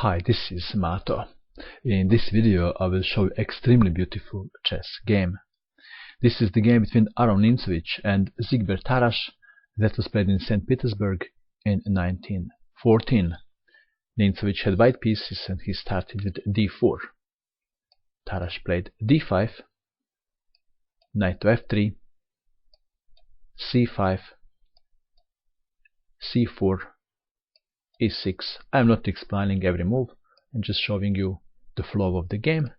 Hi, this is Mato. In this video I will show you extremely beautiful chess game. This is the game between Aron Nimzowitsch and Siegbert Tarrasch that was played in St. Petersburg in 1914. Nimzowitsch had white pieces and he started with d4. Tarrasch played d5, knight to f3, c5, c4, e6. I'm not explaining every move, I'm just showing you the flow of the game.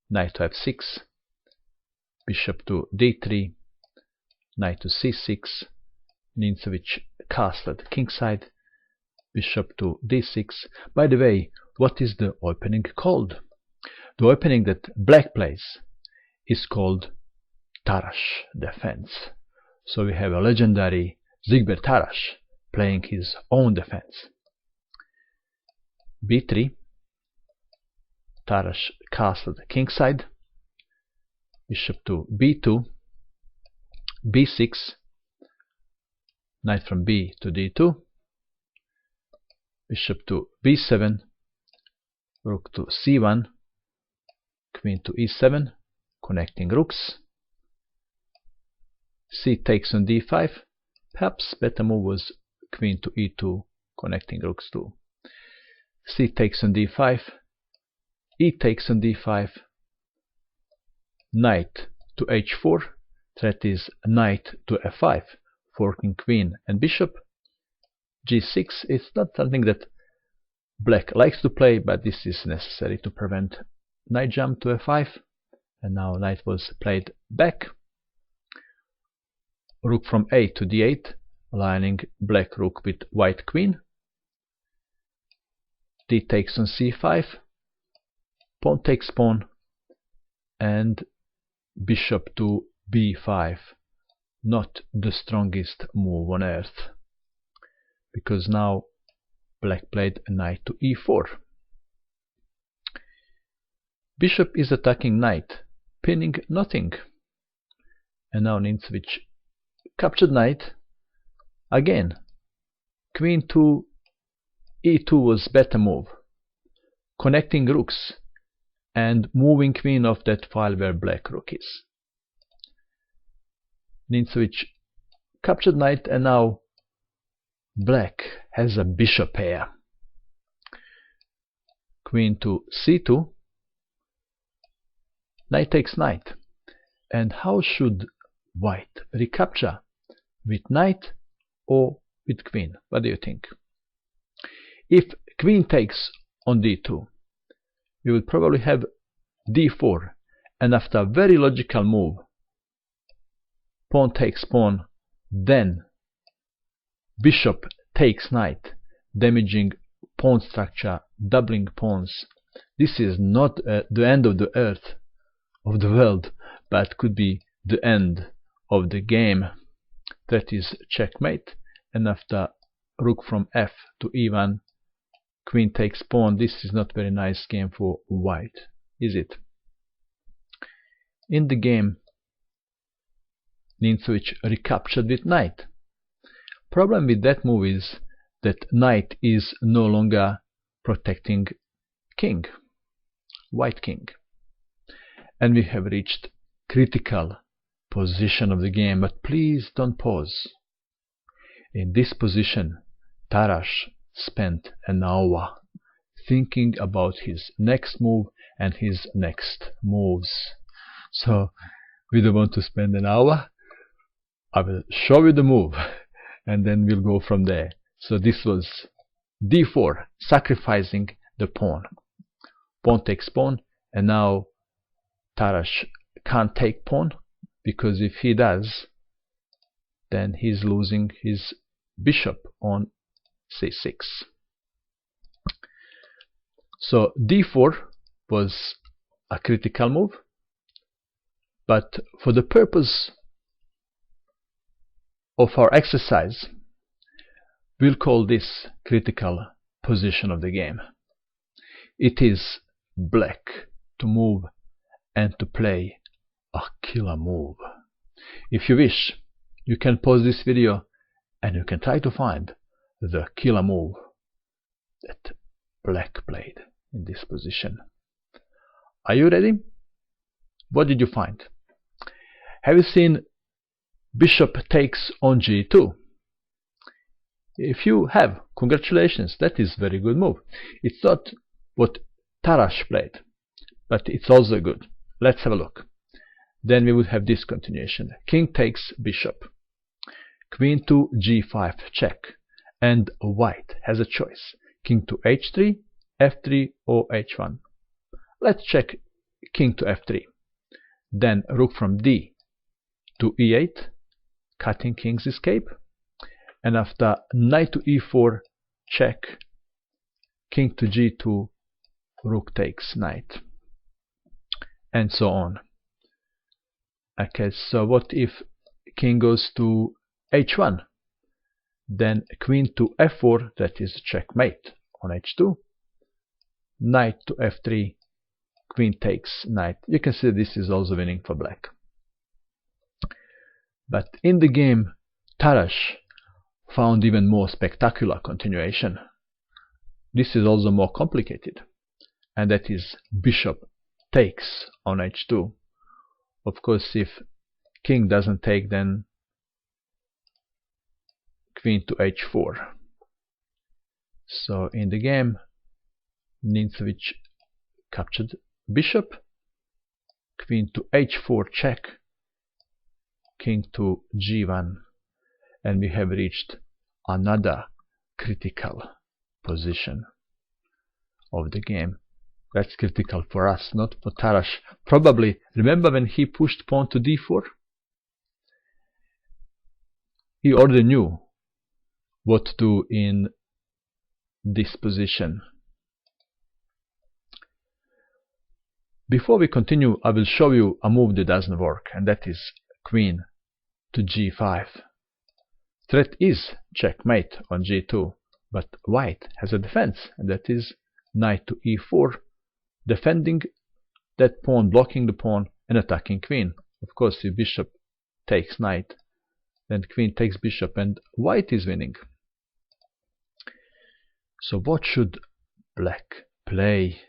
Knight to f6, bishop to d3, knight to c6, Nimzowitsch castled kingside, bishop to d6. By the way, what is the opening called? The opening that black plays is called Tarrasch defense. So we have a legendary Siegbert Tarrasch playing his own defense. b3, Tarrasch castled kingside, bishop to b2, b6, knight from b to d2, bishop to b7, rook to c1, queen to e7, connecting rooks, c takes on d5. Perhaps better move was queen to e2, connecting rooks too. C takes on d5, e takes on d5, knight to h4, that is knight to f5, forking queen and bishop. g6 is not something that black likes to play, but this is necessary to prevent knight jump to f5, and now knight was played back. Rook from a to d8, aligning black rook with white queen. D takes on c5, pawn takes pawn, and bishop to b5. Not the strongest move on earth, because now black played a knight to e4. Bishop is attacking knight, pinning nothing. And now Nimzowitsch captured knight. Again, queen to e2 was better move, connecting rooks and moving queen off that file where black rook is. Nimzowitsch captured knight, and now black has a bishop pair. Queen to c2, knight takes knight. And how should white recapture? With knight or with queen? What do you think? If queen takes on d2, we will probably have d4, and after a very logical move, pawn takes pawn, then bishop takes knight, damaging pawn structure, doubling pawns. This is not the end of the earth, of the world, but could be the end of the game. That is checkmate. And after rook from f to e1, queen takes pawn. This is not very nice game for white, is it? In the game, Nimzowitsch recaptured with knight. Problem with that move is that knight is no longer protecting king, white king. And we have reached critical position of the game, but please don't pause. In this position, Tarrasch spent an hour thinking about his next move and his next moves. So we don't want to spend an hour. I will show you the move and then we'll go from there. So this was d4, sacrificing the pawn. Pawn takes pawn, and now Tarrasch can't take pawn, because if he does, then he's losing his bishop on c6. So d4 was a critical move, but for the purpose of our exercise, we'll call this critical position of the game. It is black to move and to play a killer move. If you wish, you can pause this video and you can try to find the killer move that black played in this position. Are you ready? What did you find? Have you seen bishop takes on g2? If you have, congratulations, that is very good move. It's not what Tarrasch played, but it's also good. Let's have a look. Then we would have this continuation. King takes bishop, queen to g5 check, and white has a choice. King to h3, f3 or h1. Let's check king to f3. Then rook from d to e8, cutting king's escape. And after knight to e4 check, king to g2, rook takes knight, and so on. Okay, so what if king goes to h1? Then queen to f4, that is checkmate on h2. Knight to f3, queen takes knight. You can see this is also winning for black. But in the game, Tarrasch found even more spectacular continuation. This is also more complicated, and that is bishop takes on h2. Of course, if king doesn't take, then queen to h4. So in the game, Nimzowitsch captured bishop, queen to h4 check, king to g1, and we have reached another critical position of the game. That's critical for us, not for Tarrasch. Probably, remember when he pushed pawn to d4? He already knew what to do in this position. Before we continue, I will show you a move that doesn't work, and that is queen to g5. Threat is checkmate on g2, but white has a defense, and that is knight to e4, defending that pawn, blocking the pawn, and attacking queen. Of course, if bishop takes knight, then queen takes bishop, and white is winning. So what should black play?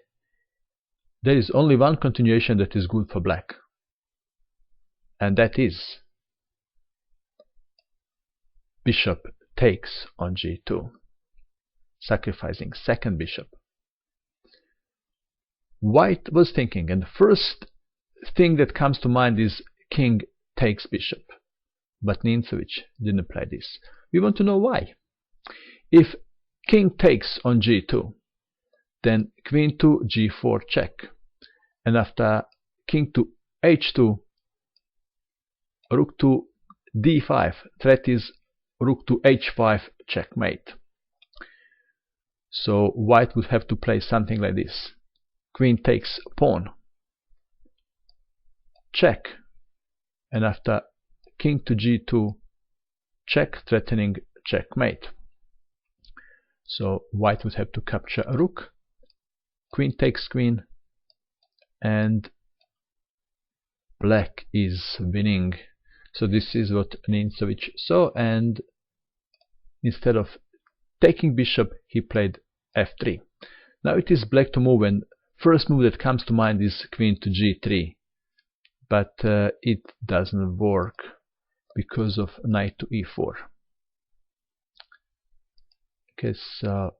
There is only one continuation that is good for black, and that is bishop takes on g2, sacrificing second bishop. White was thinking, and the first thing that comes to mind is king takes bishop, but Nimzowitsch didn't play this. We want to know why. If king takes on g2, then queen to g4 check, and after king to h2, rook to d5, threat is rook to h5 checkmate. So white would have to play something like this. Queen takes pawn, check, and after king to g2 check, threatening checkmate. So white would have to capture a rook, queen takes queen, and black is winning. So this is what Nimzowitsch saw, and instead of taking bishop, he played f3. Now it is black to move, and first move that comes to mind is queen to g3, but it doesn't work because of knight to e4. Okay, so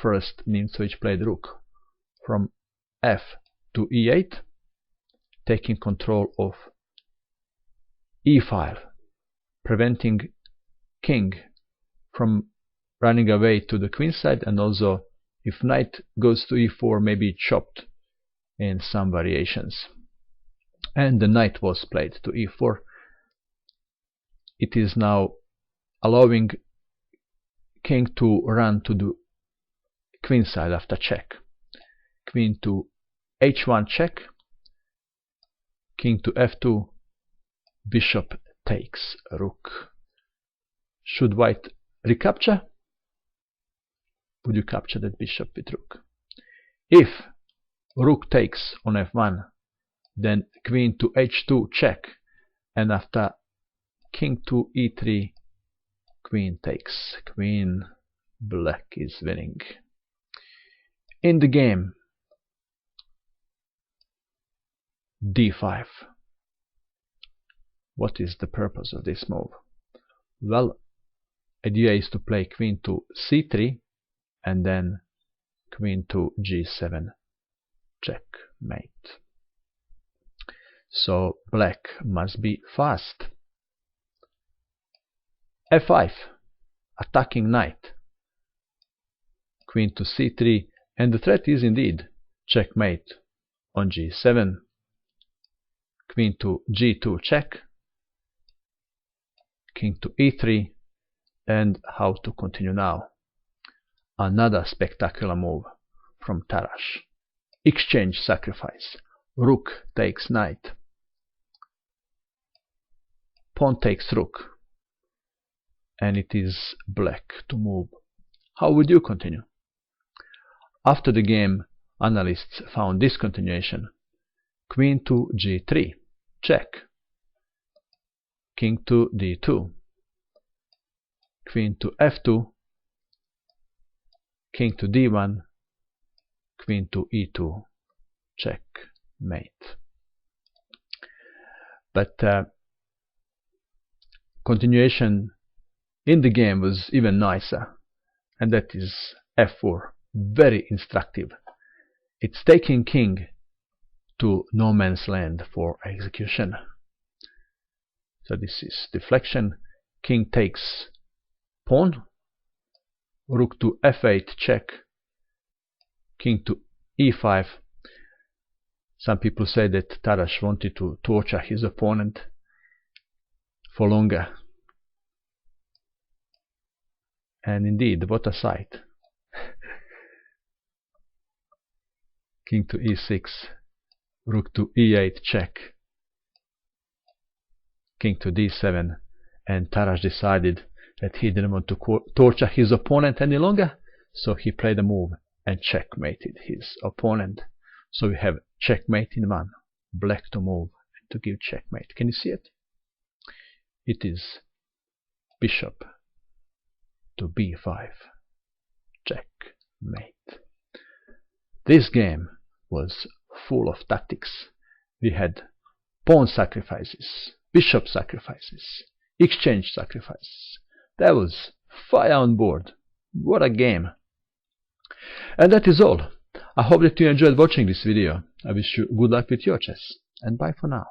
first Nimzowitsch played rook from f to e8, taking control of e5, preventing king from running away to the queen side, and also if knight goes to e4, maybe chopped in some variations. And the knight was played to e4. It is now allowing king to run to the queen side after check. Queen to h1 check, king to f2, bishop takes rook. Should white recapture? Would you capture that bishop with rook? If rook takes on f1, then queen to h2 check, and after king to e3, queen takes queen. Black is winning. In the game d5. What is the purpose of this move? Well, idea is to play queen to c3 and then queen to g7, checkmate. So black must be fast. f5, attacking knight, queen to c3, and the threat is indeed checkmate on g7, queen to g2 check, king to e3, and how to continue now? Another spectacular move from Tarrasch. Exchange sacrifice. Rook takes knight. Pawn takes rook. And it is black to move. How would you continue? After the game, analysts found this continuation. Queen to g3, check. King to d2. Queen to f2. King to d1. Queen to e2, checkmate. But continuation in the game was even nicer, and that is f4. Very instructive. It's taking king to no man's land for execution. So this is deflection. King takes pawn. Rook to f8 check. King to e5. Some people say that Tarrasch wanted to torture his opponent for longer. And indeed, what a sight. King to e6. Rook to e8 check. King to d7. And Tarrasch decided that he didn't want to torture his opponent any longer, so he played a move and checkmated his opponent. So we have checkmate in one. Black to move and to give checkmate. Can you see it? It is bishop to b5, checkmate. This game was full of tactics. We had pawn sacrifices, bishop sacrifices, exchange sacrifices. There was fire on board. What a game. And that is all. I hope that you enjoyed watching this video. I wish you good luck with your chess, and bye for now.